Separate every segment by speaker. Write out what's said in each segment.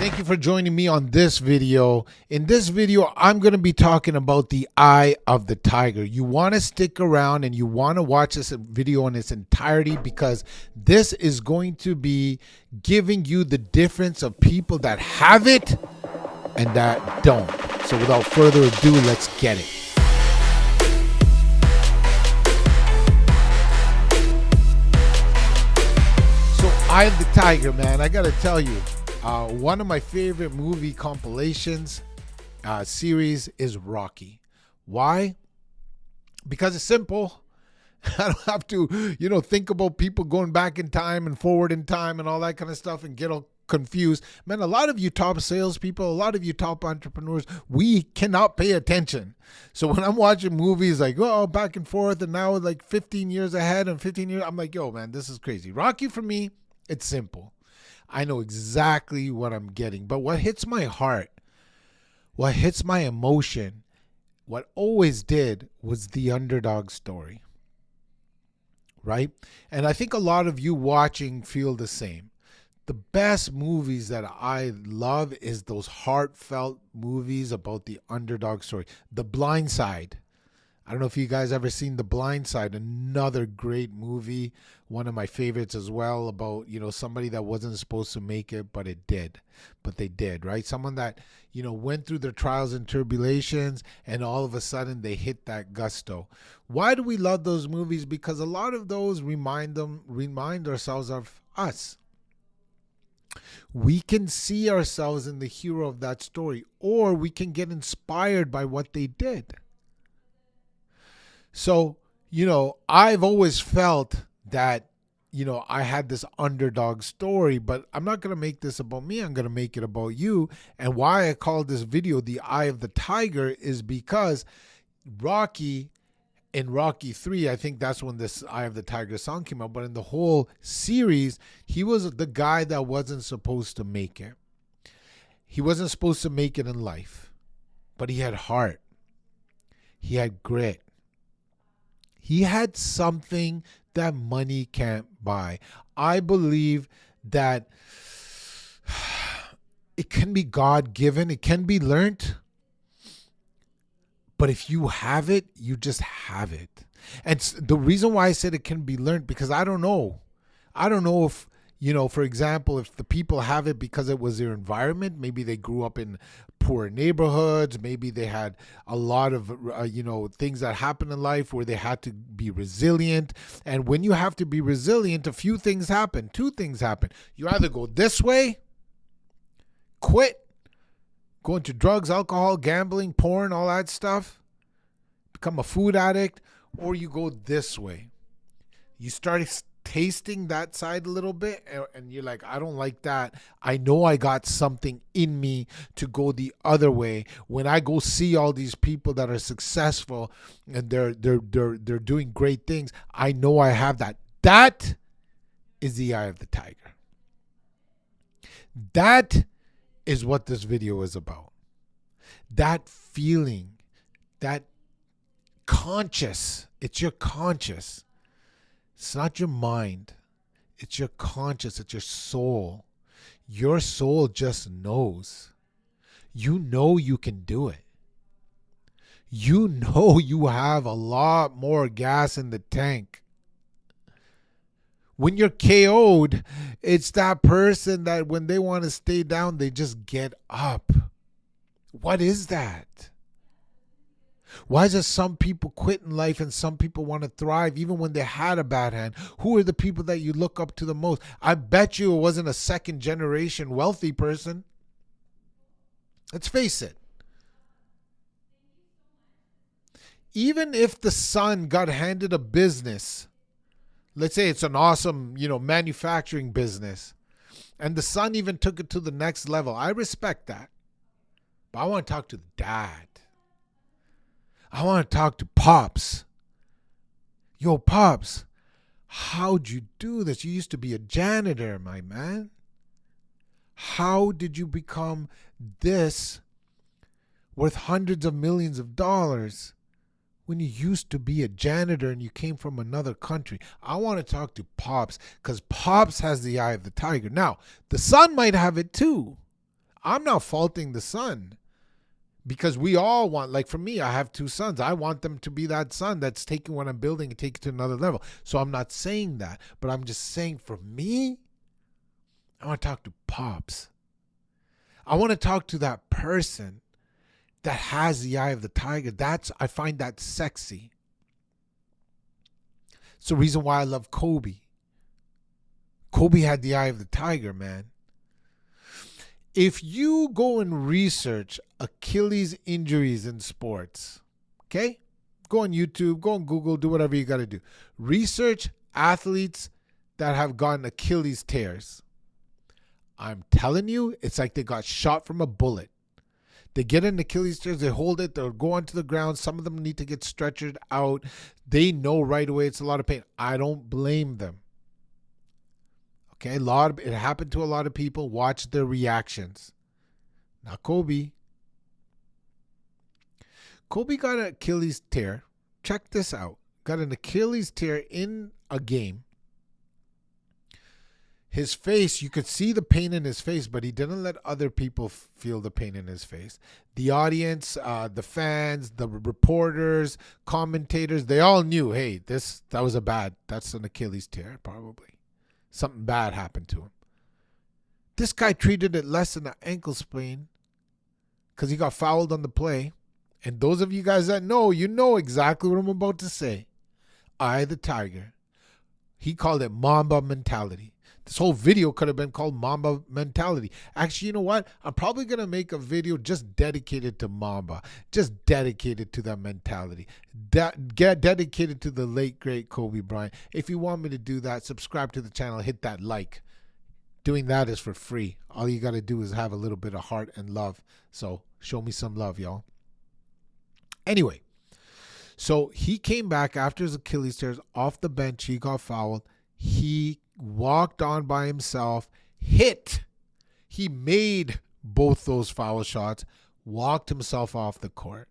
Speaker 1: Thank you for joining me on this video. In this video, I'm going to be talking about the eye of the tiger. You want to stick around and you want to watch this video in its entirety because this is going to be giving you the difference of people that have it and that don't. So without further ado, let's get it. So Eye of the Tiger, man, I got to tell you, one of my favorite movie compilations series is Rocky. Why? Because it's simple. I don't have to, think about people going back in time and forward in time and all that kind of stuff and get all confused. Man, a lot of you top salespeople, a lot of you top entrepreneurs, we cannot pay attention. So when I'm watching movies like, oh, back and forth and now like 15 years ahead and 15 years, I'm like, yo, man, this is crazy. Rocky for me, it's simple. I know exactly what I'm getting. But what hits my heart, what hits my emotion, what always did was the underdog story. Right? And I think a lot of you watching feel the same. The best movies that I love is those heartfelt movies about the underdog story. The Blind Side. I don't know if you guys ever seen The Blind Side, another great movie, one of my favorites as well, about, somebody that wasn't supposed to make it, but they did, right? Someone that, went through their trials and tribulations and all of a sudden they hit that gusto. Why do we love those movies? Because a lot of those remind ourselves of us. We can see ourselves in the hero of that story, or we can get inspired by what they did. So, I've always felt that, I had this underdog story, but I'm not going to make this about me. I'm going to make it about you. And why I call this video The Eye of the Tiger is because in Rocky 3, I think that's when this Eye of the Tiger song came out. But in the whole series, he was the guy that wasn't supposed to make it. He wasn't supposed to make it in life, but he had heart. He had grit. He had something that money can't buy. I believe that it can be God-given. It can be learned. But if you have it, you just have it. And the reason why I said it can be learned, because I don't know. I don't know if, for example, if the people have it because it was their environment. Maybe they grew up in poor neighborhoods. Maybe they had a lot of, things that happen in life where they had to be resilient. And when you have to be resilient, a few things happen. Two things happen. You either go this way, quit, go into drugs, alcohol, gambling, porn, all that stuff, become a food addict, or you go this way. You start tasting that side a little bit and you're like, I don't like that. I know I got something in me to go the other way. When I go see all these people that are successful and they're doing great things, I know I have that. That is the eye of the tiger. That is what this video is about. That feeling, that conscious, it's your conscious. It's not your mind. It's your conscious. It's your soul. Your soul just knows. You know you can do it. You know you have a lot more gas in the tank. When you're KO'd, it's that person that when they want to stay down, they just get up. What is that? Why is it some people quit in life and some people want to thrive even when they had a bad hand? Who are the people that you look up to the most? I bet you it wasn't a second generation wealthy person. Let's face it. Even if the son got handed a business, let's say it's an awesome, manufacturing business, and the son even took it to the next level, I respect that. But I want to talk to the dad. I want to talk to Pops. Yo, Pops, how'd you do this? You used to be a janitor, my man. How did you become this worth hundreds of millions of dollars when you used to be a janitor and you came from another country? I want to talk to Pops because Pops has the eye of the tiger. Now, the son might have it too. I'm not faulting the son because we all want, like for me, I have 2 sons. I want them to be that son that's taking what I'm building and take it to another level. So I'm not saying that, but I'm just saying for me, I want to talk to Pops. I want to talk to that person that has the eye of the tiger. I find that sexy. It's the reason why I love Kobe. Kobe had the eye of the tiger, man. If you go and research Achilles injuries in sports, okay? Go on YouTube, go on Google, do whatever you got to do. Research athletes that have gotten Achilles tears. I'm telling you, it's like they got shot from a bullet. They get an Achilles tear, they hold it, they'll go onto the ground. Some of them need to get stretchered out. They know right away it's a lot of pain. I don't blame them. Okay, it happened to a lot of people. Watch their reactions. Not Kobe. Kobe got an Achilles tear. Check this out. Got an Achilles tear in a game. His face, you could see the pain in his face, but he didn't let other people feel the pain in his face. The audience, the fans, the reporters, commentators, they all knew, hey, that's an Achilles tear, probably. Something bad happened to him. This guy treated it less than an ankle sprain because he got fouled on the play. And those of you guys that know, you know exactly what I'm about to say. Eye of the tiger. He called it Mamba mentality. This whole video could have been called Mamba mentality. Actually, you know what? I'm probably going to make a video just dedicated to Mamba. Just dedicated to that mentality. Dedicated to the late, great Kobe Bryant. If you want me to do that, subscribe to the channel. Hit that like. Doing that is for free. All you got to do is have a little bit of heart and love. So show me some love, y'all. Anyway, so he came back after his Achilles tears off the bench. He got fouled. He walked on by himself, hit. He made both those foul shots, walked himself off the court.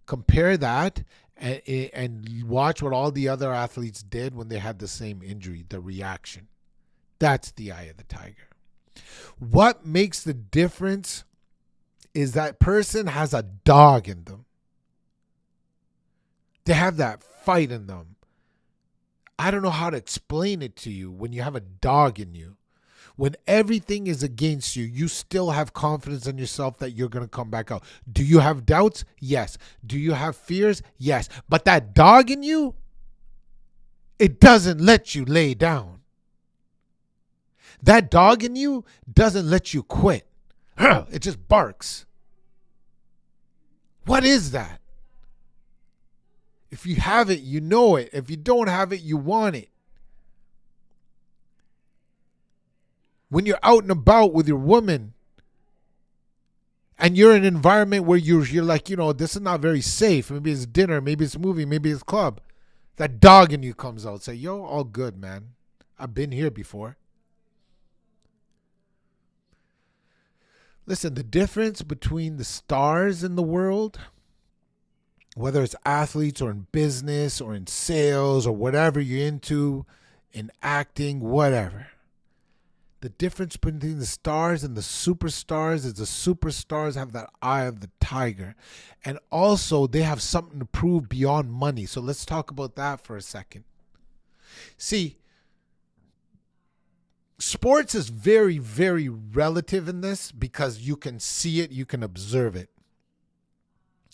Speaker 1: Compare that and watch what all the other athletes did when they had the same injury, the reaction. That's the eye of the tiger. What makes the difference is that person has a dog in them. They have that fight in them. I don't know how to explain it to you when you have a dog in you. When everything is against you, you still have confidence in yourself that you're going to come back out. Do you have doubts? Yes. Do you have fears? Yes. But that dog in you, it doesn't let you lay down. That dog in you doesn't let you quit. It just barks. What is that? If you have it, you know it. If you don't have it, you want it. When you're out and about with your woman and you're in an environment where you're like, this is not very safe. Maybe it's dinner, maybe it's a movie, maybe it's a club. That dog in you comes out. Say, yo, all good, man. I've been here before. Listen, the difference between the stars in the world, whether it's athletes or in business or in sales or whatever you're into, in acting, whatever. The difference between the stars and the superstars is the superstars have that eye of the tiger. And also they have something to prove beyond money. So let's talk about that for a second. See, sports is very, very relative in this because you can see it, you can observe it.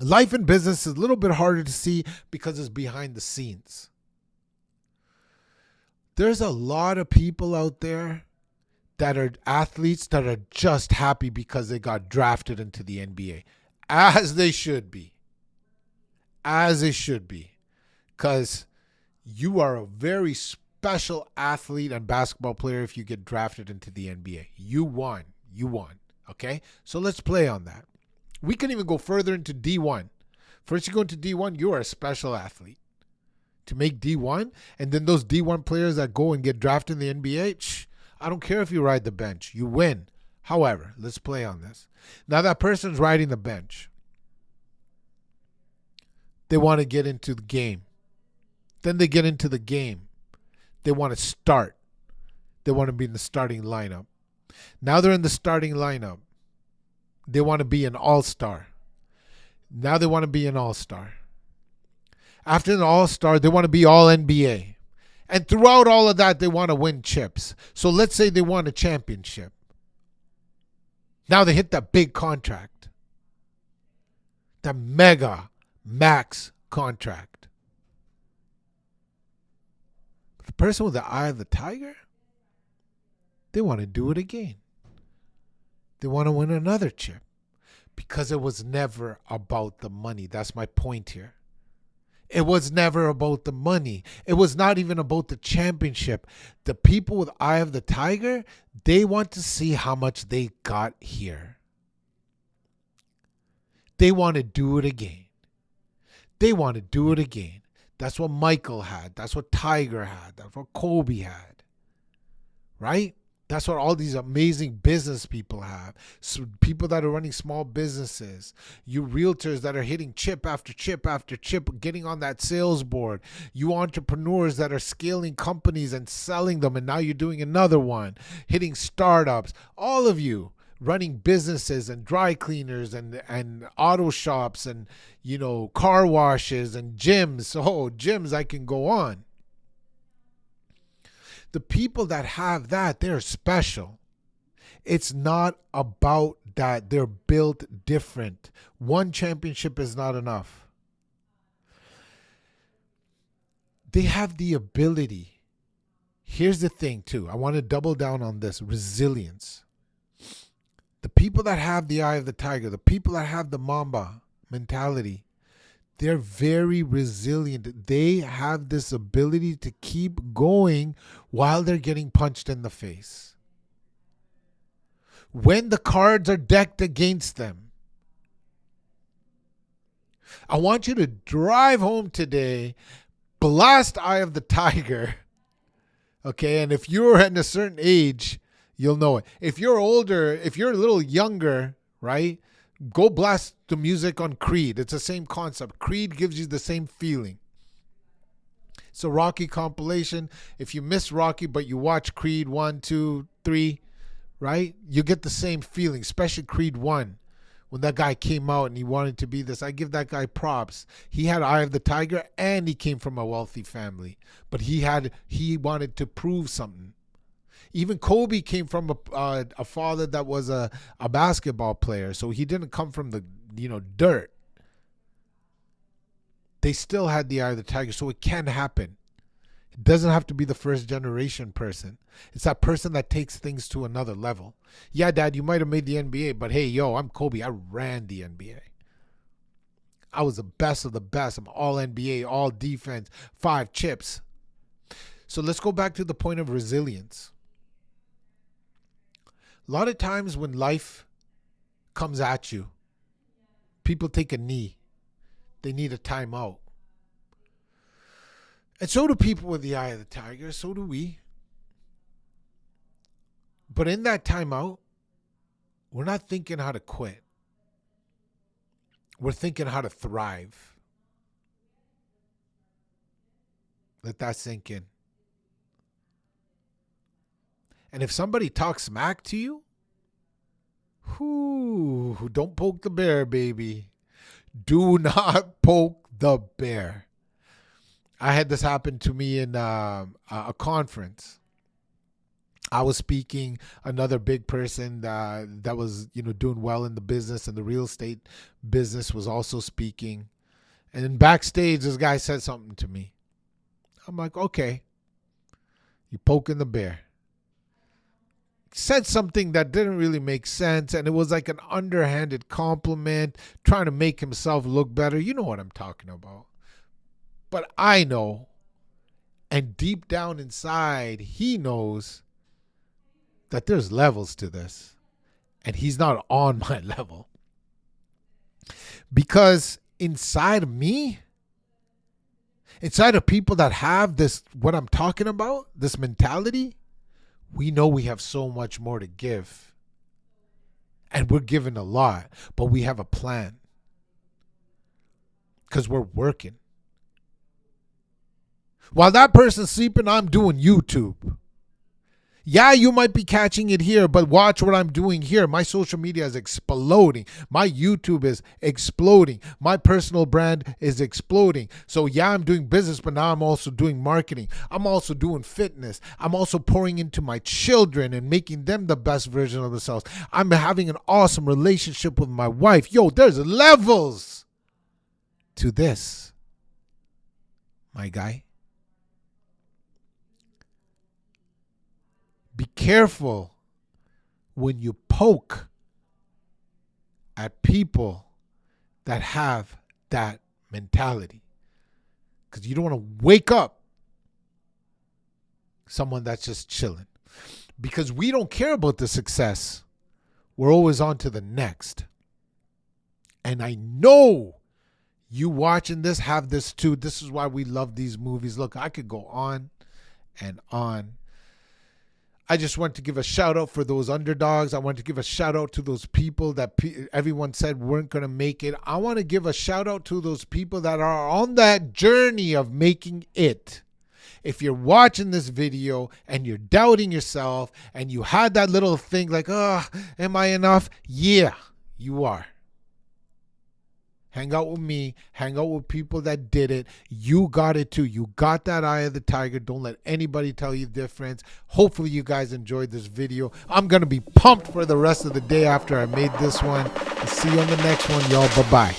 Speaker 1: Life and business is a little bit harder to see because it's behind the scenes. There's a lot of people out there that are athletes that are just happy because they got drafted into the NBA. As they should be. As they should be. Because you are a very special athlete and basketball player if you get drafted into the NBA. You won. You won. Okay? So let's play on that. We can even go further into D1. First you go into D1, you are a special athlete. To make D1, and then those D1 players that go and get drafted in the NBA, I don't care if you ride the bench. You win. However, let's play on this. Now that person's riding the bench. They want to get into the game. Then they get into the game. They want to start. They want to be in the starting lineup. Now they're in the starting lineup. they want to be an all-star. Now they want to be an all-star. After an all-star, they want to be all NBA. And throughout all of that, they want to win chips. So let's say they won a championship. Now they hit that big contract. That mega max contract. The person with the eye of the tiger, they want to do it again. They want to win another chip. Because it was never about the money. That's my point here. It was never about the money. It was not even about the championship. The people with eye of the tiger, they want to see how much they got here. They want to do it again. They want to do it again. That's what Michael had. That's what Tiger had. That's what Kobe had. Right? That's what all these amazing business people have. So people that are running small businesses. You realtors that are hitting chip after chip after chip, getting on that sales board. You entrepreneurs that are scaling companies and selling them, and now you're doing another one. Hitting startups. All of you running businesses and dry cleaners and auto shops and, car washes and gyms. Oh, gyms, I can go on. The people that have that, they're special. It's not about that. They're built different. One championship is not enough. They have the ability. Here's the thing, too. I want to double down on this. Resilience. The people that have the eye of the tiger, the people that have the Mamba mentality, they're very resilient. They have this ability to keep going while they're getting punched in the face. When the cards are decked against them, I want you to drive home today, blast Eye of the Tiger, okay? And if you're at a certain age, you'll know it. If you're older, if you're a little younger, right? Go blast the music on Creed. It's the same concept. Creed gives you the same feeling. It's a Rocky compilation. If you miss Rocky, but you watch Creed 1, 2, 3, right? You get the same feeling, especially Creed 1. When that guy came out and he wanted to be this, I give that guy props. He had Eye of the Tiger and he came from a wealthy family. But he wanted to prove something. Even Kobe came from a father that was a basketball player, so he didn't come from the dirt. They still had the eye of the tiger, so it can happen. It doesn't have to be the first generation person. It's that person that takes things to another level. Yeah, Dad, you might have made the NBA, but hey, I'm Kobe. I ran the NBA. I was the best of the best. I'm all NBA, all defense, 5 chips. So let's go back to the point of resilience. A lot of times when life comes at you, people take a knee. They need a timeout. And so do people with the eye of the tiger. So do we. But in that timeout, we're not thinking how to quit. We're thinking how to thrive. Let that sink in. And if somebody talks smack to you, don't poke the bear, baby. Do not poke the bear. I had this happen to me in a conference. I was speaking, another big person that was doing well in the business and the real estate business was also speaking. And then backstage, this guy said something to me. I'm like, okay, you're poking the bear. Said something that didn't really make sense, and it was like an underhanded compliment, trying to make himself look better. You know what I'm talking about. But I know, and deep down inside, he knows that there's levels to this, and he's not on my level. Because inside of me, inside of people that have this, what I'm talking about, this mentality, we know we have so much more to give. And we're giving a lot, but we have a plan. Because we're working. While that person's sleeping, I'm doing YouTube. Yeah, you might be catching it here, but watch what I'm doing here. My social media is exploding. My YouTube is exploding. My personal brand is exploding. So yeah, I'm doing business, but now I'm also doing marketing. I'm also doing fitness. I'm also pouring into my children and making them the best version of themselves. I'm having an awesome relationship with my wife. Yo, there's levels to this, my guy. Be careful when you poke at people that have that mentality, because you don't want to wake up someone that's just chilling, because we don't care about the success. We're always on to the next. And I know you watching this have this too. This is why we love these movies. Look, I could go on and on. I just want to give a shout out for those underdogs. I want to give a shout out to those people that everyone said weren't going to make it. I want to give a shout out to those people that are on that journey of making it. If you're watching this video and you're doubting yourself and you had that little thing like, oh, am I enough? Yeah, you are. Hang out with me. Hang out with people that did it. You got it too. You got that eye of the tiger. Don't let anybody tell you difference. Hopefully you guys enjoyed this video. I'm going to be pumped for the rest of the day after I made this one. I'll see you on the next one, y'all. Bye-bye.